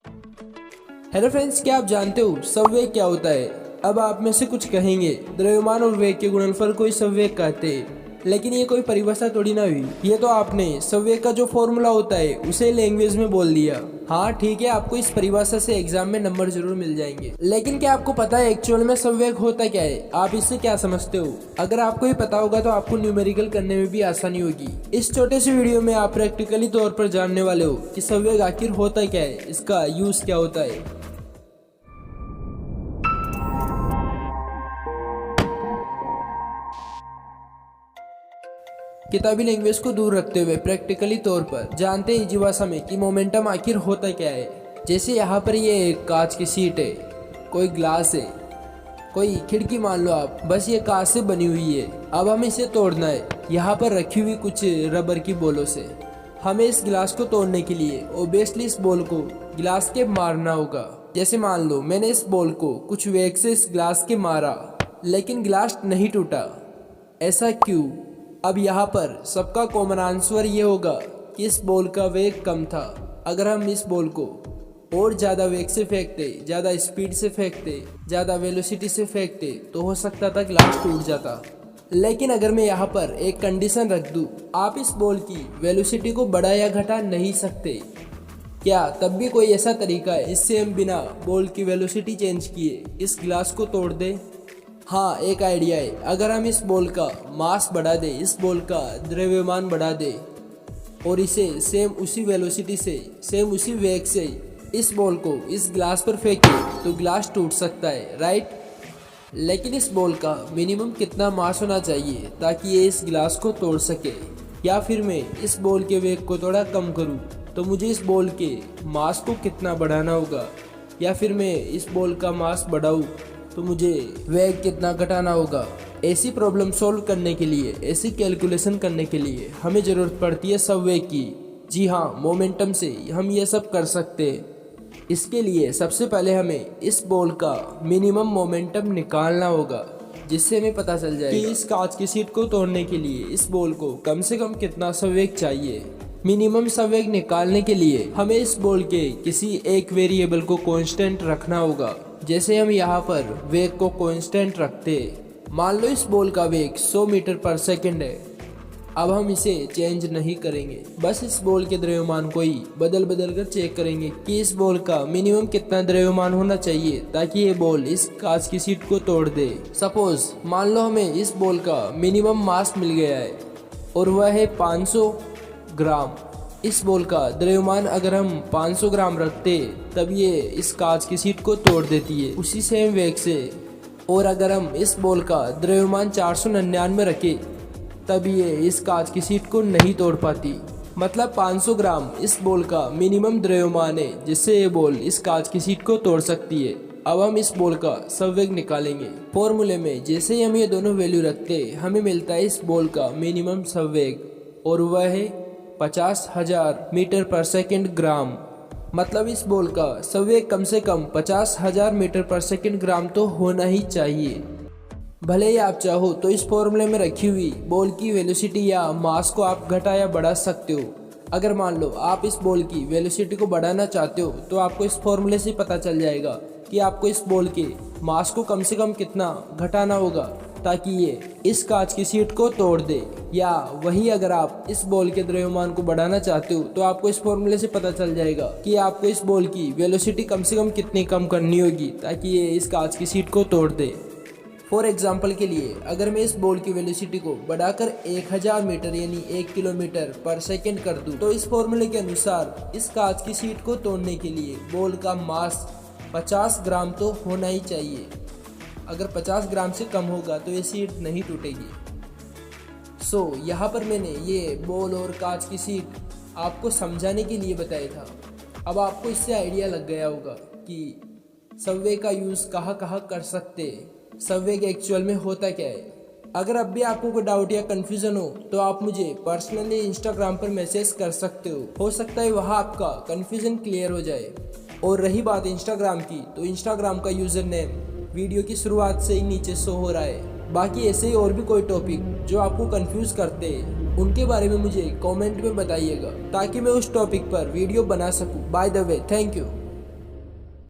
Hello friends, क्या आप जानते हो संवेग क्या होता है? अब आप में से कुछ कहेंगे द्रव्यमान और वेग के गुणनफल को ही संवेग कहते हैं, लेकिन ये कोई परिभाषा थोड़ी ना हुई। ये तो आपने संवेग का जो फॉर्मूला होता है उसे लैंग्वेज में बोल दिया। हाँ ठीक है, आपको इस परिभाषा से एग्जाम में नंबर जरूर मिल जाएंगे, लेकिन क्या आपको पता है एक्चुअल में संवेग होता क्या है? आप इससे क्या समझते हो? अगर आपको ये पता होगा तो आपको न्यूमेरिकल करने में भी आसानी होगी। इस छोटे से वीडियो में आप प्रैक्टिकली तौर पर जानने वाले हो कि संवेग आखिर होता क्या है, इसका यूज क्या होता है। किताबी लैंग्वेज को दूर रखते हुए प्रैक्टिकली तौर पर जानते हैं जीवाश्म में कि मोमेंटम आखिर होता क्या है। जैसे यहाँ पर ये एक कांच की सीट है, कोई ग्लास है, कोई खिड़की मान लो आप, बस ये कांच से बनी हुई है। अब हमें इसे तोड़ना है यहाँ पर रखी हुई कुछ रबर की बॉलों से। हमें इस गिलास को तोड़ने के लिए ओबियसली इस बॉल को गिलास के मारना होगा। जैसे मान लो मैंने इस बॉल को कुछ वेग से इस गिलास के मारा, लेकिन गिलास नहीं टूटा। ऐसा क्यों? अब यहाँ पर सबका कॉमन आंसर ये होगा कि इस बॉल का वेग कम था। अगर हम इस बॉल को और ज़्यादा वेग से फेंकते, ज़्यादा स्पीड से फेंकते, ज़्यादा वेलोसिटी से फेंकते तो हो सकता था ग्लास टूट जाता। लेकिन अगर मैं यहाँ पर एक कंडीशन रख दूँ, आप इस बॉल की वेलोसिटी को बढ़ा या घटा नहीं सकते। क्या तब भी कोई ऐसा तरीका है इससे हम बिना बॉल की वेलोसिटी चेंज किए इस गिलास को तोड़ दें? हाँ, एक आइडिया है। अगर हम इस बॉल का मास बढ़ा दे, इस बॉल का द्रव्यमान बढ़ा दे और इसे सेम उसी वेलोसिटी से, सेम उसी वेग से इस बॉल को इस ग्लास पर फेंके तो ग्लास टूट सकता है, राइट? लेकिन इस बॉल का मिनिमम कितना मास होना चाहिए ताकि ये इस ग्लास को तोड़ सके? या फिर मैं इस बॉल के वेग को थोड़ा कम करूँ तो मुझे इस बॉल के मास को कितना बढ़ाना होगा? या फिर मैं इस बॉल का मास बढ़ाऊँ तो मुझे वेग कितना घटाना होगा? ऐसी प्रॉब्लम सॉल्व करने के लिए, ऐसी कैलकुलेशन करने के लिए हमें ज़रूरत पड़ती है संवेग की। जी हाँ, मोमेंटम से हम ये सब कर सकते हैं। इसके लिए सबसे पहले हमें इस बॉल का मिनिमम मोमेंटम निकालना होगा, जिससे हमें पता चल जाएगा कि इस कांच की सीट को तोड़ने के लिए इस बॉल को कम से कम कितना संवेग चाहिए। मिनिमम संवेग निकालने के लिए हमें इस बॉल के किसी एक वेरिएबल को कांस्टेंट रखना होगा। जैसे हम यहाँ पर वेग को कांस्टेंट रखते, मान लो इस बॉल का वेग 100 मीटर पर सेकंड है। अब हम इसे चेंज नहीं करेंगे, बस इस बॉल के द्रव्यमान को ही बदल बदल कर चेक करेंगे कि इस बॉल का मिनिमम कितना द्रव्यमान होना चाहिए ताकि ये बॉल इस कांच की सीट को तोड़ दे। सपोज मान लो हमें इस बॉल का मिनिमम मास मिल गया है और वह है 500 ग्राम। इस बॉल का द्रव्यमान अगर हम 500 ग्राम रखते तब ये इस कांच की सीट को तोड़ देती है उसी सेम वेग से। और अगर हम इस बॉल का द्रव्यमान 499 रखे तब ये इस कांच की सीट को नहीं तोड़ पाती। मतलब 500 ग्राम इस बॉल का मिनिमम द्रव्यमान है जिससे ये बॉल इस कांच की सीट को तोड़ सकती है। अब हम इस बॉल का संवेग निकालेंगे। फॉर्मूले में जैसे ही हम ये दोनों वैल्यू रखते हमें मिलता है इस बॉल का मिनिमम संवेग और वह है 50,000 मीटर पर सेकंड ग्राम। मतलब इस बॉल का संवेग कम से कम 50,000 मीटर पर सेकंड ग्राम तो होना ही चाहिए। भले ही आप चाहो तो इस फॉर्मूले में रखी हुई बॉल की वेलोसिटी या मास को आप घटा या बढ़ा सकते हो। अगर मान लो आप इस बॉल की वेलोसिटी को बढ़ाना चाहते हो तो आपको इस फॉर्मूले से पता चल जाएगा कि आपको इस बॉल के मास को कम से कम कितना घटाना होगा ताकि ये इस कांच की सीट को तोड़ दे। या वही अगर आप इस बॉल के द्रव्यमान को बढ़ाना चाहते हो तो आपको इस फॉर्मूले से पता चल जाएगा कि आपको इस बॉल की वेलोसिटी कम से कम कितनी कम करनी होगी ताकि ये इस कांच की सीट को तोड़ दे। फॉर एग्जाम्पल के लिए अगर मैं इस बॉल की वेलोसिटी को बढ़ाकर 1000 मीटर यानी 1 किलोमीटर पर सेकंड कर दूं तो इस फॉर्मूले के अनुसार इस कांच की सीट को तोड़ने के लिए बॉल का मास 50 ग्राम तो होना ही चाहिए। अगर 50 ग्राम से कम होगा तो ये सीट नहीं टूटेगी। यहाँ पर मैंने ये बॉल और कांच की सीट आपको समझाने के लिए बताया था। अब आपको इससे आइडिया लग गया होगा कि संवेग का यूज़ कहाँ कहाँ कर सकते हैं, संवेग एक्चुअल में होता क्या है। अगर अब भी आपको कोई डाउट या कन्फ्यूज़न हो तो आप मुझे पर्सनली इंस्टाग्राम पर मैसेज कर सकते हो सकता है वहाँ आपका कन्फ्यूज़न क्लियर हो जाए। और रही बात इंस्टाग्राम की, तो इंस्टाग्राम का यूज़र नेम वीडियो की शुरुआत से ही नीचे शो हो रहा है। बाकी ऐसे ही और भी कोई टॉपिक जो आपको कंफ्यूज करते हैं उनके बारे में मुझे कमेंट में बताइएगा ताकि मैं उस टॉपिक पर वीडियो बना सकूं। By the way, thank you.